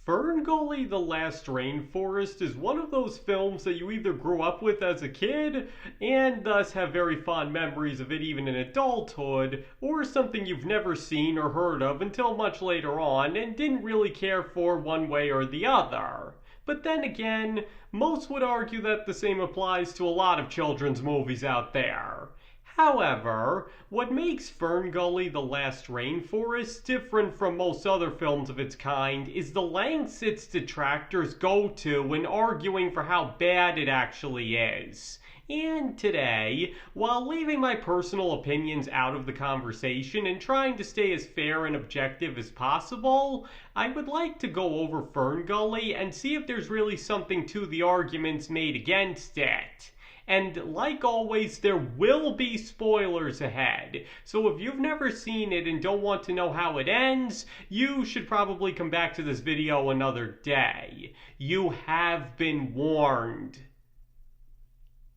Ferngully, The Last Rainforest is one of those films that you either grew up with as a kid and thus have very fond memories of it even in adulthood, or something you've never seen or heard of until much later on and didn't really care for one way or the other. But then again, most would argue that the same applies to a lot of children's movies out there. However, what makes Ferngully The Last Rainforest different from most other films of its kind is the lengths its detractors go to in arguing for how bad it actually is. And today, while leaving my personal opinions out of the conversation and trying to stay as fair and objective as possible, I would like to go over Ferngully and see if there's really something to the arguments made against it. And like always, there will be spoilers ahead. So if you've never seen it and don't want to know how it ends, you should probably come back to this video another day. You have been warned.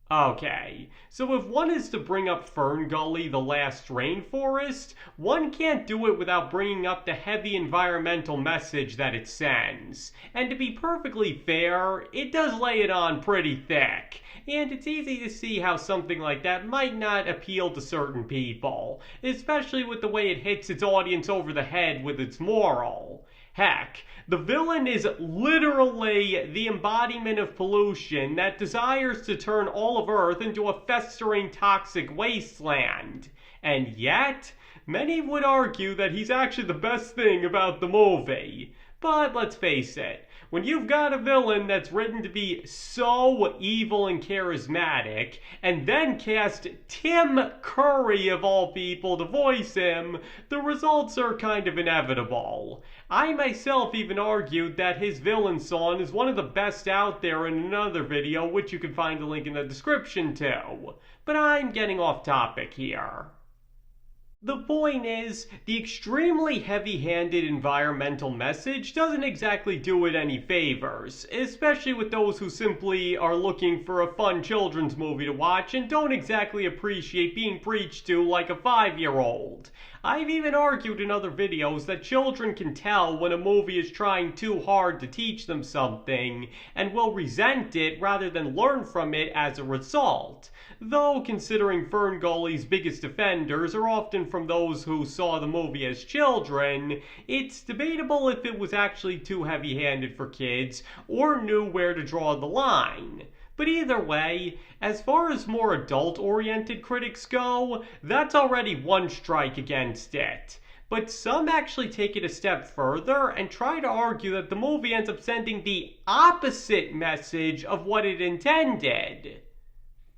Okay, so if one is to bring up Ferngully, The Last Rainforest, one can't do it without bringing up the heavy environmental message that it sends. And to be perfectly fair, it does lay it on pretty thick. And it's easy to see how something like that might not appeal to certain people, especially with the way it hits its audience over the head with its moral. Heck, the villain is literally the embodiment of pollution that desires to turn all of Earth into a festering toxic wasteland. And yet, many would argue that he's actually the best thing about the movie. But let's face it, when you've got a villain that's written to be so evil and charismatic, and then cast Tim Curry of all people to voice him, the results are kind of inevitable. I myself even argued that his villain song is one of the best out there in another video, which you can find a link in the description to. But I'm getting off topic here. The point is, the extremely heavy-handed environmental message doesn't exactly do it any favors, especially with those who simply are looking for a fun children's movie to watch and don't exactly appreciate being preached to like a 5-year-old. I've even argued in other videos that children can tell when a movie is trying too hard to teach them something and will resent it rather than learn from it as a result. Though considering Ferngully's biggest offenders are often from those who saw the movie as children, it's debatable if it was actually too heavy-handed for kids or knew where to draw the line. But either way, as far as more adult-oriented critics go, that's already one strike against it. But some actually take it a step further and try to argue that the movie ends up sending the opposite message of what it intended.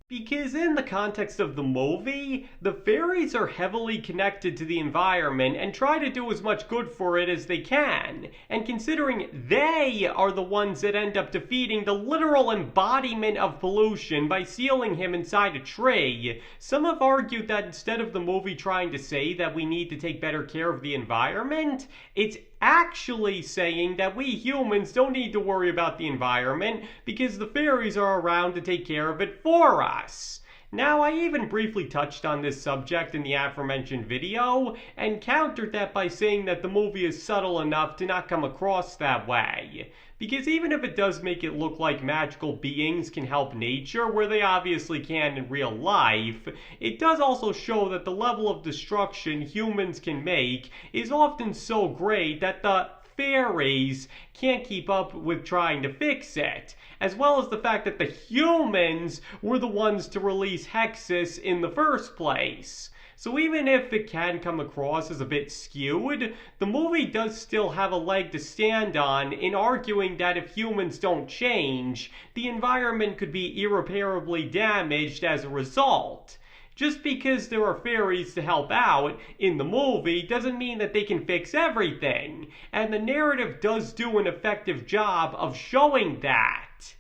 Because in the context of the movie, the fairies are heavily connected to the environment and try to do as much good for it as they can. And considering they are the ones that end up defeating the literal embodiment of pollution by sealing him inside a tree, some have argued that instead of the movie trying to say that we need to take better care of the environment, it's actually saying that we humans don't need to worry about the environment because the fairies are around to take care of it for us. Now, I even briefly touched on this subject in the aforementioned video and countered that by saying that the movie is subtle enough to not come across that way. Because even if it does make it look like magical beings can help nature, where they obviously can in real life, it does also show that the level of destruction humans can make is often so great that the fairies can't keep up with trying to fix it, as well as the fact that the humans were the ones to release Hexus in the first place. So even if it can come across as a bit skewed, the movie does still have a leg to stand on in arguing that if humans don't change, the environment could be irreparably damaged as a result. Just because there are fairies to help out in the movie doesn't mean that they can fix everything, and the narrative does do an effective job of showing that.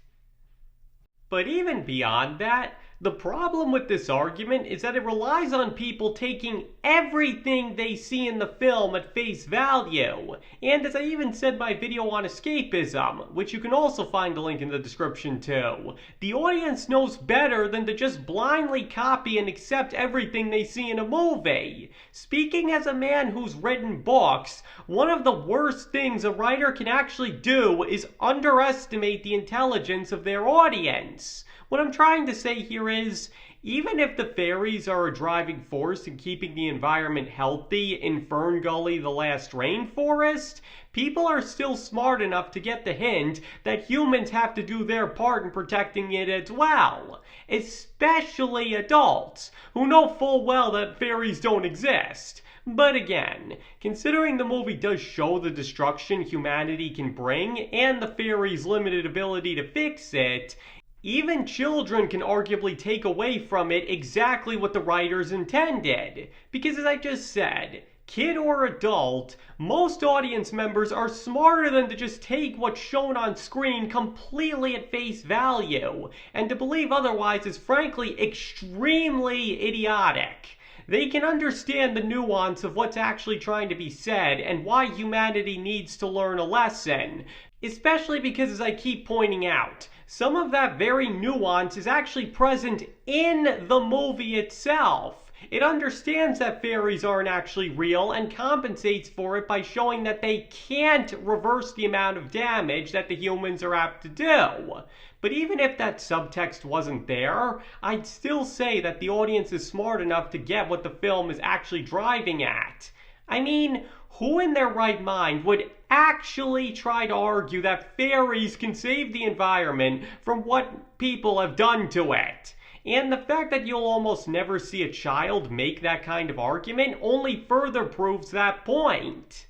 But even beyond that, The problem with this argument is that it relies on people taking everything they see in the film at face value. And as I even said in my video on escapism, which you can also find a link in the description too, the audience knows better than to just blindly copy and accept everything they see in a movie. Speaking as a man who's written books, one of the worst things a writer can actually do is underestimate the intelligence of their audience. What I'm trying to say here is, even if the fairies are a driving force in keeping the environment healthy in Ferngully, the Last Rainforest, people are still smart enough to get the hint that humans have to do their part in protecting it as well. Especially adults, who know full well that fairies don't exist. But again, considering the movie does show the destruction humanity can bring and the fairies' limited ability to fix it, even children can arguably take away from it exactly what the writers intended. Because as I just said, kid or adult, most audience members are smarter than to just take what's shown on screen completely at face value, and to believe otherwise is frankly extremely idiotic. They can understand the nuance of what's actually trying to be said and why humanity needs to learn a lesson, especially because, as I keep pointing out, some of that very nuance is actually present in the movie itself. It understands that fairies aren't actually real and compensates for it by showing that they can't reverse the amount of damage that the humans are apt to do. But even if that subtext wasn't there, I'd still say that the audience is smart enough to get what the film is actually driving at. I mean, who in their right mind would actually try to argue that fairies can save the environment from what people have done to it? And the fact that you'll almost never see a child make that kind of argument only further proves that point.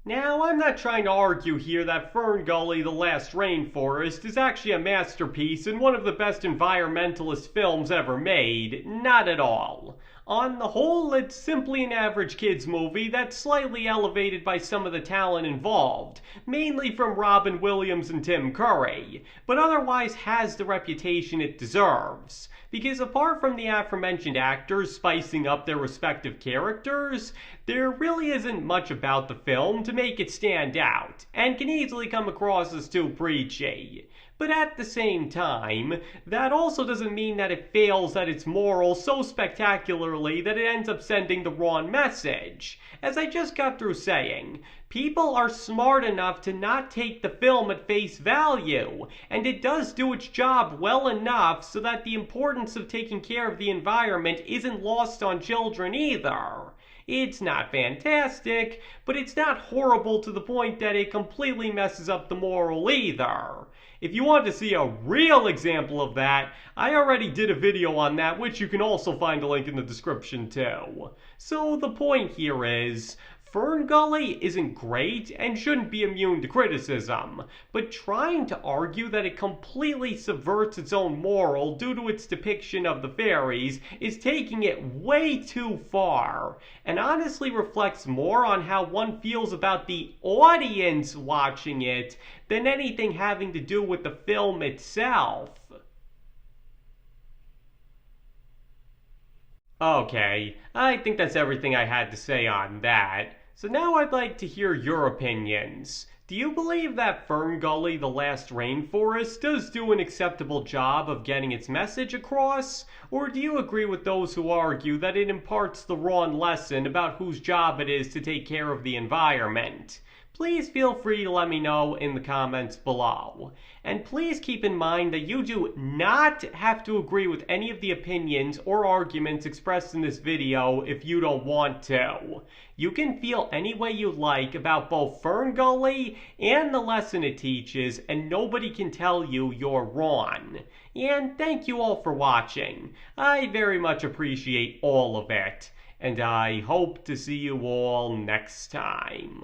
Now, I'm not trying to argue here that Ferngully, the Last Rainforest is actually a masterpiece and one of the best environmentalist films ever made. Not at all. On the whole, it's simply an average kids movie that's slightly elevated by some of the talent involved, mainly from Robin Williams and Tim Curry, but otherwise has the reputation it deserves. Because apart from the aforementioned actors spicing up their respective characters, there really isn't much about the film to make it stand out, and can easily come across as too preachy. But at the same time, that also doesn't mean that it fails at its morals so spectacularly that it ends up sending the wrong message. As I just got through saying, people are smart enough to not take the film at face value, and it does do its job well enough so that the importance of taking care of the environment isn't lost on children either. It's not fantastic, but it's not horrible to the point that it completely messes up the moral either. If you want to see a real example of that, I already did a video on that, which you can also find a link in the description too. So the point here is, Ferngully isn't great and shouldn't be immune to criticism, but trying to argue that it completely subverts its own moral due to its depiction of the fairies is taking it way too far, and honestly reflects more on how one feels about the audience watching it than anything having to do with the film itself. Okay, I think that's everything I had to say on that. So now I'd like to hear your opinions. Do you believe that Ferngully, the Last Rainforest does do an acceptable job of getting its message across? Or do you agree with those who argue that it imparts the wrong lesson about whose job it is to take care of the environment? Please feel free to let me know in the comments below. And please keep in mind that you do not have to agree with any of the opinions or arguments expressed in this video if you don't want to. You can feel any way you like about both Ferngully and the lesson it teaches, and nobody can tell you you're wrong. And thank you all for watching. I very much appreciate all of it. And I hope to see you all next time.